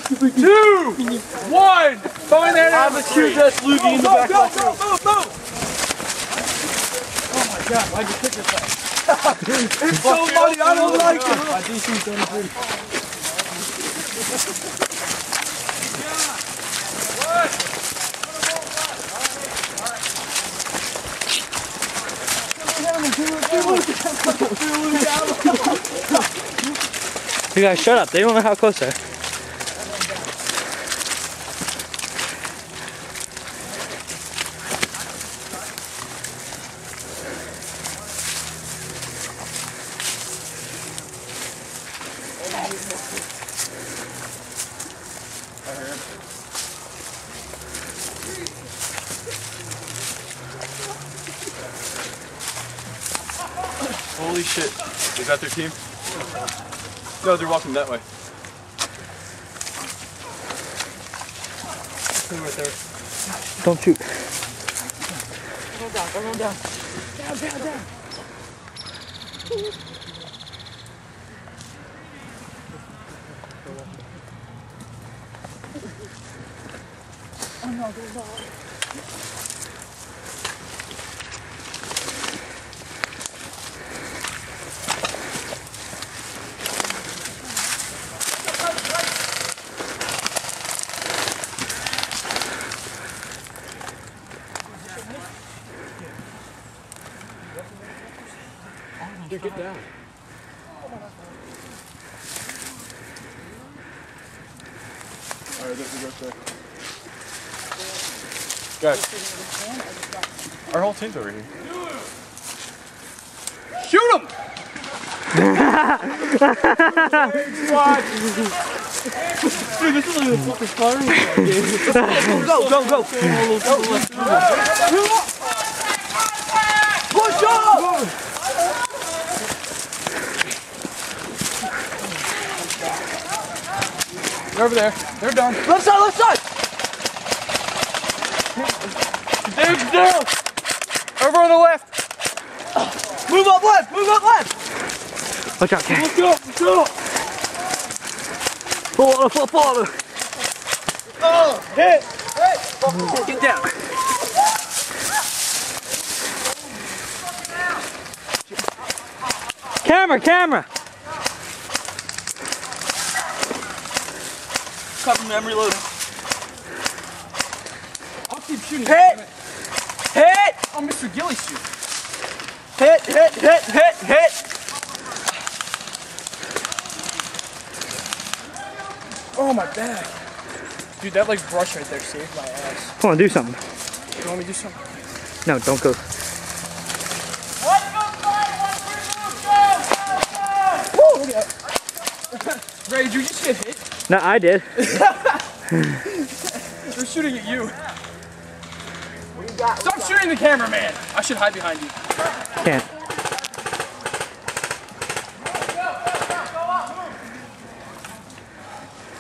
2, 1. Find that out. I have a huge ass loogie in the back. Go. Oh my god, why'd you pick this up? It's so muddy, I don't like it. My DC's done free. You guys shut up, they don't know how close they are. Holy shit. Is that their team? No, they're walking that way. Right there. Don't shoot. Go down. Down. Oh no, go. Dude, get down. Alright, this is right there. Guys, our whole team's over here. Shoot him! Dude, this is like a fucking firing game. Go! Push up! They're over there. They're done. Left side! Dig down! Over on the left! Move up left! Watch out, Cam. Let's go! Follow. Oh, hit! Get down. Camera! Cover memory load. I'll keep shooting. Hit! Oh, Mr. Gilly shoot. Hit! Oh, my back. Dude, that like brush right there saved my ass. Come on, do something. You want me to do something? No, don't go. Woo! Look at that. Ray, did you just get hit? No, I did. They're shooting at you. Stop shooting the cameraman. I should hide behind you. Can't.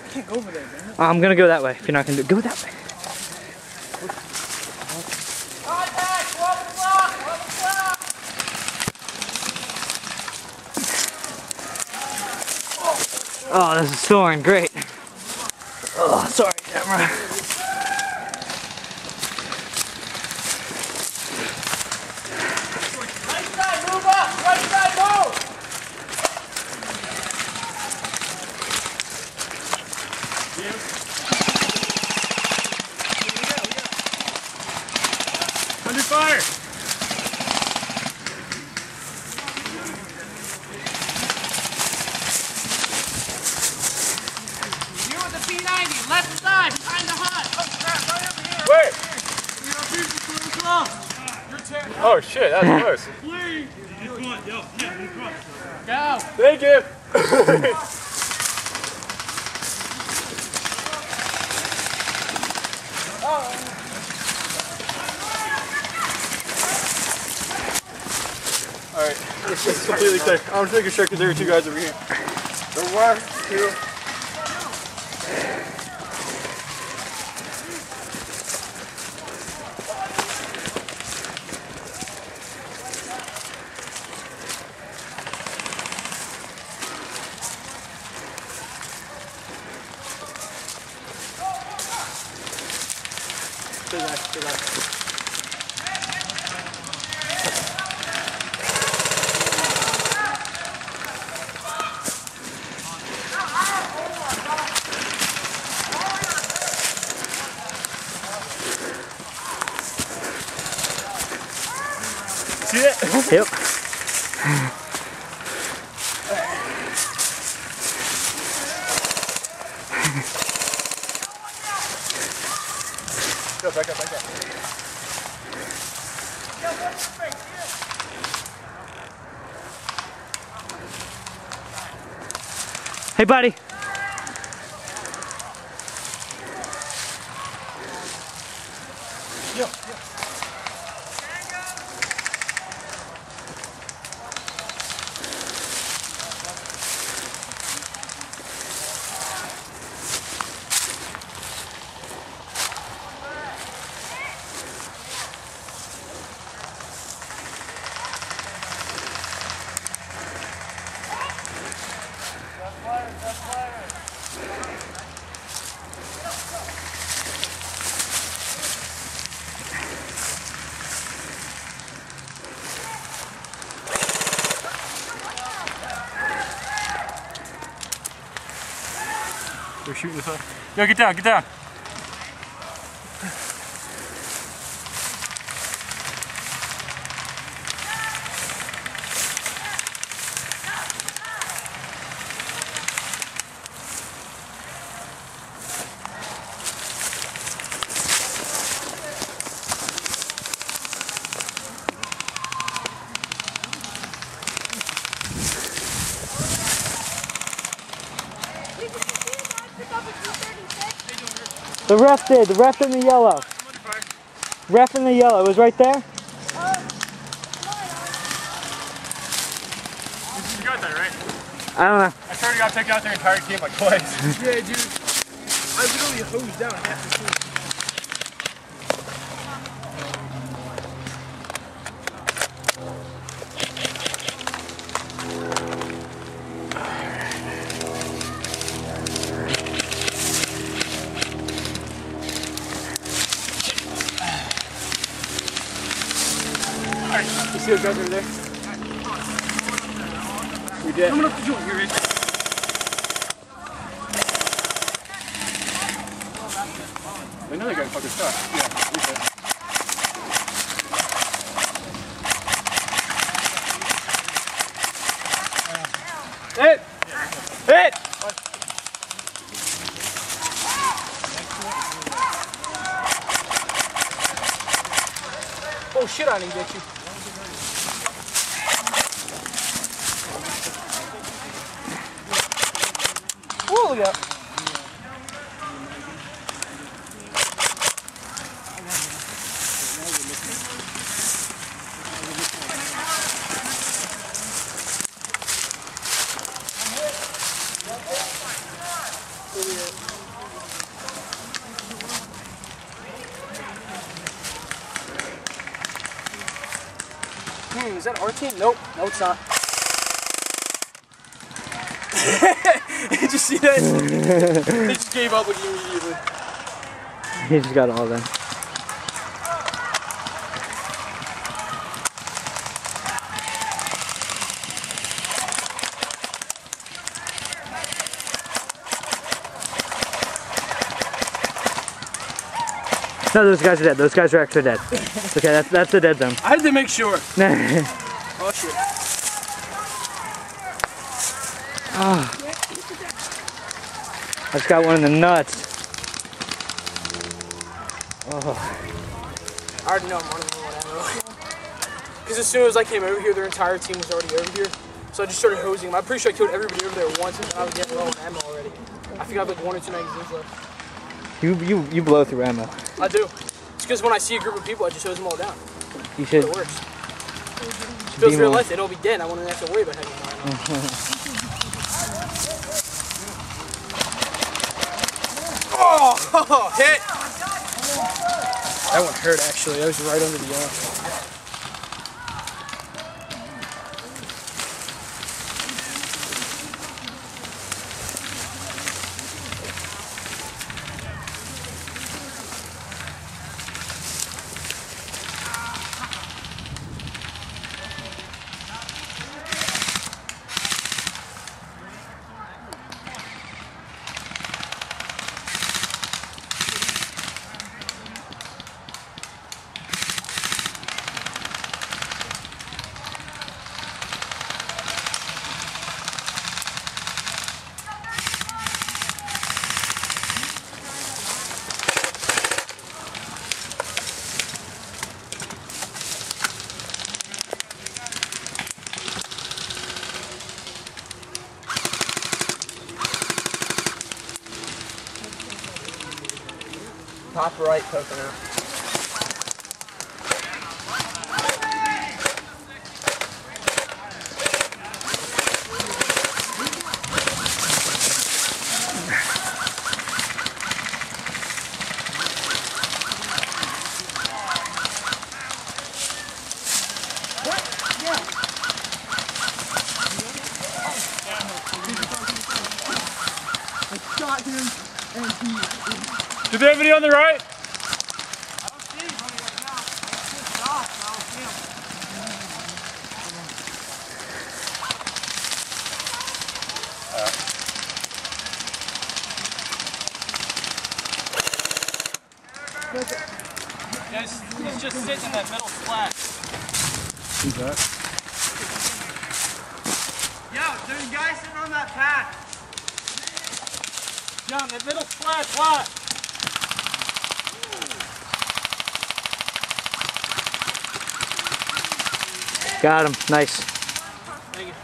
I can't go over there, man. I'm gonna go that way. If you're not gonna do it, go that way. Oh, this is soaring great. Oh, sorry, camera. Right side, move up! Right side, move! Under fire! P90, left side, behind the hut. Wait! Oh shit, that was close. Go! Thank you! Alright, this is completely clear. I'm just making sure because there are two guys over here. There were two. Stay back, stay back. See it? Yep. Go, back up, back up. Hey, buddy. Yo. They're shooting this way. Yo, get down, get down. The ref did. The ref in the yellow. Ref in the yellow. It was right there. You got that, right? I don't know. I swear to God, I took out their entire team like twice. Yeah, dude. I literally hosed down half the team. You see those guys over there? We did. Coming up the joint here, Rich. I know they got fucking stuff. Yeah, we did. Hit! Hit! Oh shit, I didn't get you. Whoa, look out. Is that our team? Nope. No, it's not. Did you see that? They just gave up with you immediately. He just got all them. No, those guys are dead. Those guys are actually dead. Okay, that's the dead zone. I had to make sure. Oh shit. Oh. I just got one in the nuts. Oh. I already know I'm running low on ammo. Because as soon as I came over here, their entire team was already over here. So I just started hosing them. I'm pretty sure I killed everybody over there once and I was getting low on ammo already. I think I have like 1 or 2 magazines left. You blow through ammo. I do. It's because when I see a group of people, I just hose them all down. You should. It works. If it was real life, they'd all be dead. I wouldn't have to worry about having more ammo. Oh, hit! That one hurt actually. That was right under the arm. Top right poking out. Do they have anybody on the right? I don't see anybody right now. I see Josh, but I don't see him. He's just sitting in that middle flat. Who's that? Yo, there's a guy sitting on that path. John, that middle flat. Got him. Nice. Thank you.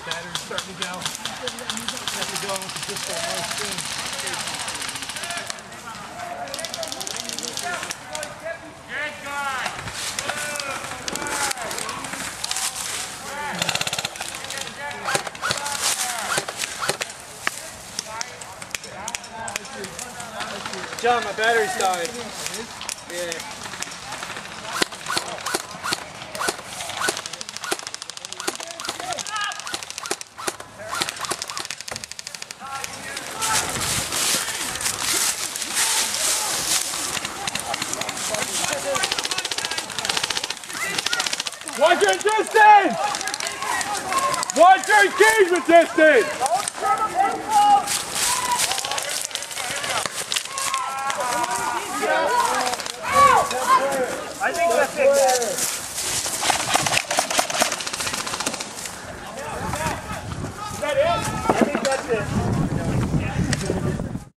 Battery's starting to go. Have to go on with just that one thing. Good guy. John, my battery's dying. Yeah. Watch your distance! Watch your engagement distance! I think that's it.